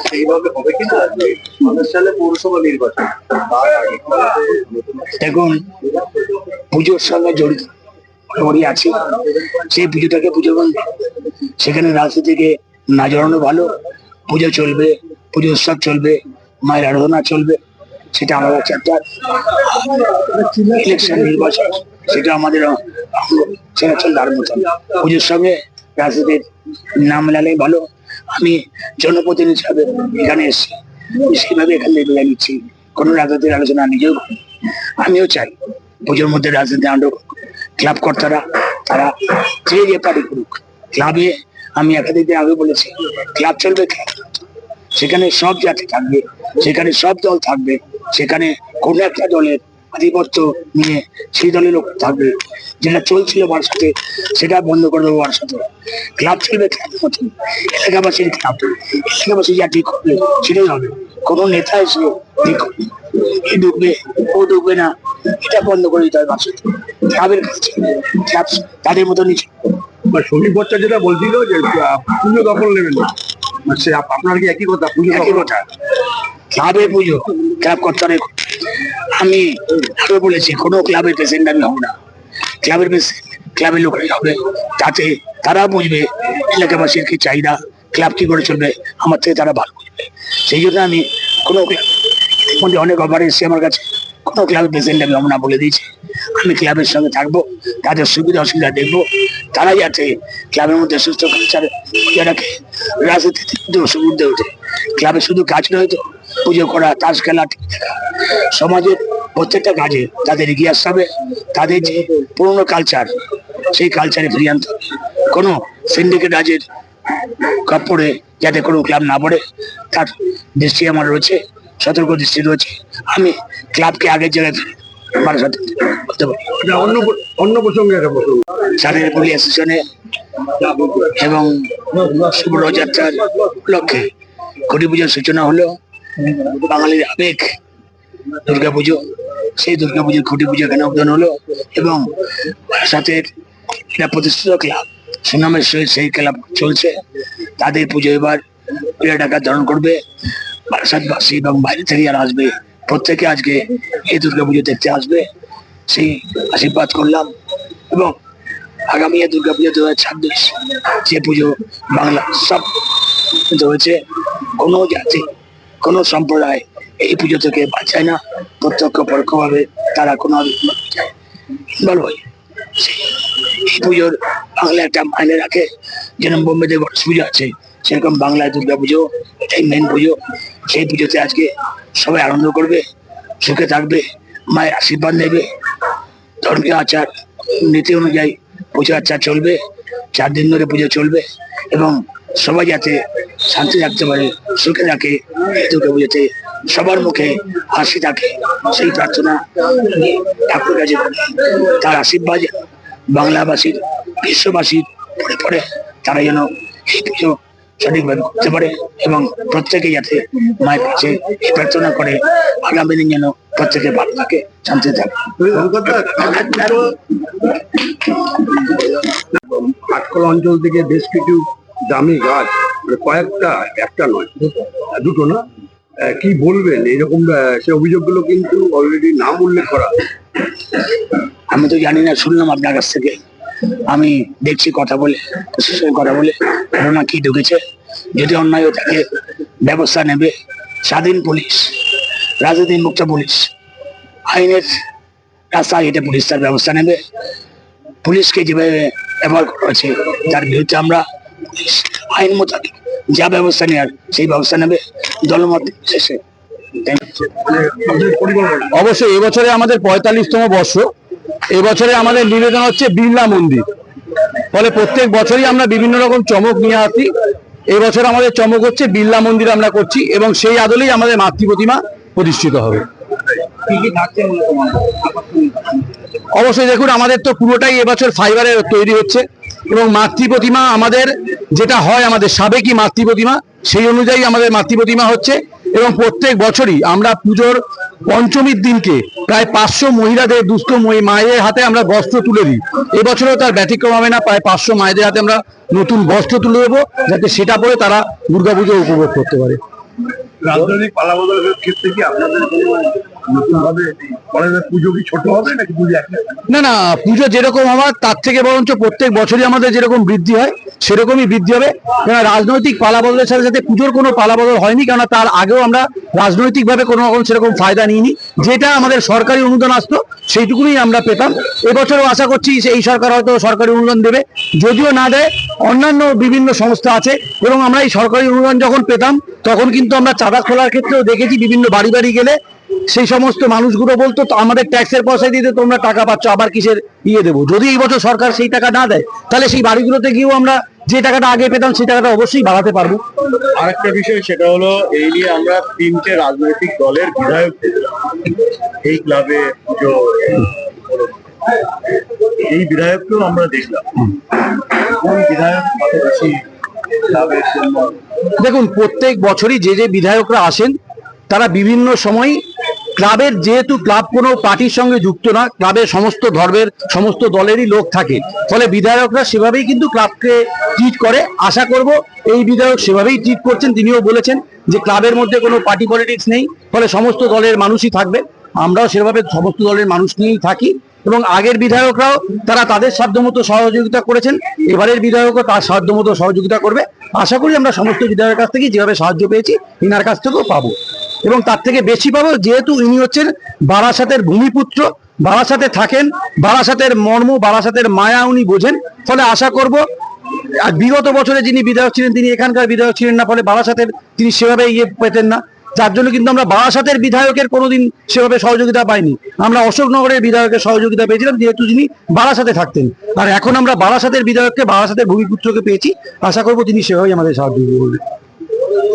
সেইভাবে হবে কিনা ২০ সালে পৌরসভা নির্বাচন। দেখুন, পুজোর সঙ্গে জড়িত আছে, সেই পুজোটাকে পুজো বলবে, সেখানে রাজনীতিকে না জড়ানো ভালো। পুজো চলবে, পুজো উৎসব চলবে, মায়ের আরাধনা চলবে, সেটা আলাদা চ্যাপ্টার। ইলেকশন নির্বাচন সেটা আমাদের সেটা চল তার মতন। পুজোর সঙ্গে রাজনীতির নাম মেলালেই ভালো। আমি জনপ্রতিনিধি হিসাবে এখানে এসেছি, সেইভাবে এখান থেকে বিদায় নিচ্ছি। কোনো রাজনীতির আলোচনা নিজেও করি। আমিও চাই পুজোর মধ্যে রাজনীতি আনন্দ। ক্লাব কর্তারা তারা যে পার্টি করুক, ক্লাবে আমি একাধিক আগে বলেছি, ক্লাব চলবে, সেখানে সব জাতি থাকবে, সেখানে সব দল থাকবে, সেখানে কোন একটা দলের আধিপত্য নিয়ে সেই দলের লোক থাকবে। যেটা চলছিল বারাসাতে সেটা বন্ধ করে দেবো। বারাসাতে ক্লাব চলবে, ক্লাবের মতন এলাকাবাসীর ক্লাব, এলাকাবাসী যা ঠিক করবে সেটাই হবে। কোনো নেতা এসে ঠিক করবে এ ঢুকবে ও ঢুকবে না, এটা বন্ধ করে দিতে হবে। বারাসাতে ক্লাবের কাছে ক্লাব তাদের মতো নিচে। শরীফ ভট্টাচার্য যেটা বলছিল যে পুজো দখল নেবেন না, সে আপনার কি একই কথা? পুজো একই কথা, ক্লাবের পুজো ক্লাব কর্তারে। আমি আগে বলেছি, কোনো ক্লাবের প্রেসিডেন্ট আমি হব না। ক্লাবের প্রেসিডেন্ট ক্লাবের লোকরাই হবে, তাতে তারা বুঝবে এলাকাবাসীর কি চাহিদা, ক্লাব কি করে চলবে, আমার থেকে তারা ভালো বুঝবে। সেই জন্য আমি কোনো ক্লাব মধ্যে অনেক অফার এসছে আমার কাছে, কোনো ক্লাবের প্রেসিডেন্ট আমি হব না বলে দিয়েছি। আমি ক্লাবের সঙ্গে থাকবো, তাদের সুবিধা অসুবিধা দেখবো, তারা যাতে ক্লাবের মধ্যে সুস্থ কালচার বজায় রাখে, রাজনীতিতে ঊর্ধ্বে ওঠে। ক্লাবে শুধু কাজ নয় তো, পুজো করা, তাস খেলা, সমাজের প্রত্যেকটা কাজে তাদের এগিয়ে আসতে হবে। তাদের যে পুরনো কালচার, সেই কালচারে ফিরিয়ে আনতে হবে। কোনো সিন্ডিকেট রাজের কাপড়ে যাতে কোনো ক্লাব না পড়ে, তার দৃষ্টি আমার রয়েছে, সতর্ক দৃষ্টি রয়েছে। আমি ক্লাবকে আগের জায়গায় বারাসাতে বলতে পারি। অন্য প্রসঙ্গে সারের পুলিশ স্টেশনে এবং শুভ রথযাত্রার লক্ষ্যে ঘটি পুজোর সূচনা হলো। বাঙালির আবেগ দুর্গাপুজো, সেই দুর্গাপুজোর ঘটি পুজো এখানে উদ্বোধন হলো এবং বারাসাতের এটা প্রতিষ্ঠিত ক্লাব, সুনামের সহিত সেই ক্লাব চলছে। তাদের পুজো এবার বিরাট আকার ধারণ করবে। বারাসাতবাসী এবং বাইরে থেকে যারা আসবে প্রত্যেকে আজকে এই দুর্গাপুজো দেখতে আসবে, সেই আশীর্বাদ করলাম। এবং আগামী দুর্গাপুজো 2026 যে পুজো বাংলা সব হয়েছে, কোনো জাতি কোনো সম্প্রদায় এই পুজো থেকে বাঁচায় না, প্রত্যক্ষ পরোক্ষভাবে তারা কোনো ইনভলভ হয়। এই পুজোর বাংলা একটা মাইনে রাখে, যেরকম বোম্বেতে গণেশ পুজো আছে, সেরকম বাংলায় দুর্গা পুজো এটাই মেন পুজো। সেই পুজোতে আজকে সবাই আনন্দ করবে, সুখে থাকবে, মায়ের আশীর্বাদ নেবে। ধর্মীয় আচার নীতি অনুযায়ী পুজো আচার চলবে, 4 দিন ধরে পুজো চলবে এবং সবাই যাতে শান্তি থাকতে পারে, সুখে থাকে, এই দুর্গা পুজোতে সবার মুখে হাসি থাকে, সেই প্রার্থনা ঠাকুর কাছে। তার আশীর্বাদ বাংলাবাসীর, বিশ্ববাসীর পরে পরে তারা যেন এই পুজো সঠিকভাবে করতে পারে এবং প্রত্যেকে যাতে মায়ের কাছে প্রার্থনা করে আগামী দিন যেন প্রত্যেকে ভালো থাকে, শান্তি থাকে। আটকল অঞ্চল থেকে বেশ কিছু দামি গাছ, কয়েকটা, একটা নয় দুটো না, কি বলবেন? এরকম সে অভিযোগগুলো কিন্তু অলরেডি নাম উল্লেখ করা। আমি তো জানি না, শুনলাম আপনার কাছ থেকে। আমি দেখছি কথা বলে ঘটনা কি ঢুকেছে, যদি অন্যায় থাকে ব্যবস্থা নেবে। স্বাধীন পুলিশ, রাজনীতি মুক্ত পুলিশ, আইনের রাস্তায় হেঁটে পুলিশ তার ব্যবস্থা নেবে। পুলিশকে যেভাবে ব্যবহার করেছে তার বিরুদ্ধে আমরা আইন মোতাবেক যা ব্যবস্থা নেওয়ার সেই ব্যবস্থা নেবে, দলমত শেষে। অবশ্যই এবছরে আমাদের 45তম বর্ষ। এবছরে আমাদের নিবেদন হচ্ছে বিড়লা মন্দির, ফলে প্রত্যেক বছরই আমরা বিভিন্ন রকম চমক নিয়ে আসি। এবছর আমাদের চমক হচ্ছে বিড়লা মন্দির আমরা করছি এবং সেই আদলেই আমাদের মাতৃ প্রতিমা প্রতিষ্ঠিত হবে। অবশ্যই দেখুন, আমাদের তো পুরোটাই এবছর ফাইবারের তৈরি হচ্ছে এবং মাতৃ প্রতিমা আমাদের যেটা হয়, আমাদের সাবেকি মাতৃ প্রতিমা, সেই অনুযায়ী আমাদের মাতৃ প্রতিমা হচ্ছে এবং প্রত্যেক বছরই আমরা পুজোর পঞ্চমীর দিনকে প্রায় 500 মহিলাদের দুস্থ মায়েদের হাতে আমরা বস্ত্র তুলে দিই। এবছরও তার ব্যতিক্রম হবে না, প্রায় 500 মায়েদের হাতে আমরা নতুন বস্ত্র তুলে দেবো, যাতে সেটা পরে তারা দুর্গাপুজো উপভোগ করতে পারে। রাজনৈতিক পালাবদলের ক্ষেত্রে কি আপনাদের নতুন ভাবে পুজো কি ছোট হবে নাকি পুজো একটা? না না, পুজো যেরকম হওয়ার তার থেকে বরঞ্চ প্রত্যেক বছরই আমাদের যেরকম বৃদ্ধি হয় সেরকমই বৃদ্ধি হবে। কেন রাজনৈতিক পালাবদলের সাথে সাথে পুজোর কোনো পালাবদল হয়নি, কেননা তার আগেও আমরা রাজনৈতিকভাবে কোনো রকম সেরকম ফায়দা নিইনি। যেটা আমাদের সরকারি অনুদান আসতো সেইটুকুনি আমরা পেতাম। এবছরও আশা করছি এই সরকার হয়তো সরকারি অনুদান দেবে, যদিও না দেয় অন্যান্য বিভিন্ন সংস্থা আছে। এবং আমরা এই সরকারি অনুদান যখন পেতাম তখন কিন্তু আমরা চাঁদা খোলার ক্ষেত্রেও দেখেছি, বিভিন্ন বাড়ি বাড়ি গেলে সেই সমস্ত মানুষগুলো বলতো তো আমাদের ট্যাক্সের পয়সা দিতে তোমরা টাকা পাচ্ছ, আবার কিসের দেবো। যদি এই বছর সরকার সেই টাকা না দেয় তাহলে সেই বাড়িগুলোতে গিয়েও আমরা যে টাকাটা আগে পেতাম সেই টাকাটা অবশ্যই বাড়াতে পারবো। আরেকটা বিষয় সেটা হলো এই নিয়ে আমরা 3টে রাজনৈতিক দলের বিধায়ক দেখলাম এই ক্লাবে পুজো, এই বিধায়ককেও আমরা দেখলাম। কোন বিধায়ক কত বেশি ক্লাবের জন্য? দেখুন, প্রত্যেক বছরই যে যে বিধায়করা আসেন তারা বিভিন্ন সময় ক্লাবের, যেহেতু ক্লাব কোনো পার্টির সঙ্গে যুক্ত না, ক্লাবের সমস্ত ধর্মের সমস্ত দলেরই লোক থাকে, ফলে বিধায়করা সেভাবেই কিন্তু ক্লাবকে ট্রিট করে। আশা করব এই বিধায়ক সেভাবেই ট্রিট করছেন। তিনিও বলেছেন যে ক্লাবের মধ্যে কোনো পার্টি পলিটিক্স নেই, ফলে সমস্ত দলের মানুষই থাকবে। আমরাও সেভাবে সমস্ত দলের মানুষ নিয়েই থাকি এবং আগের বিধায়করাও তারা তাদের সাধ্যমতো সহযোগিতা করেছেন, এবারের বিধায়কও তার সাধ্যমতো সহযোগিতা করবে। আশা করি আমরা সমস্ত বিধায়কের কাছ থেকে যেভাবে সাহায্য পেয়েছি ইনার কাছ থেকেও পাবো, এবং তার থেকে বেশি পাবো, যেহেতু ইনি হচ্ছেন বারাসাতের ভূমিপুত্র, বারাসাতে থাকেন, বারাসাতের মর্ম, বারাসাতের মায়া উনি বোঝেন। ফলে আশা করব, আর বিগত বছরে যিনি বিধায়ক ছিলেন তিনি এখানকার বিধায়ক ছিলেন না, ফলে বারাসাতের তিনি সেভাবে পেতেন না, যার জন্য কিন্তু আমরা বারাসাতের বিধায়কের কোনোদিন সেভাবে সহযোগিতা পাইনি। আমরা অশোকনগরের বিধায়কের সহযোগিতা পেয়েছিলাম, যেহেতু যিনি বারাসাতে থাকতেন। আর এখন আমরা বারাসাতের বিধায়ককে, বারাসাতের ভূমিপুত্রকে পেয়েছি। আশা করব তিনি সেভাবেই আমাদের সাহায্য করবেন।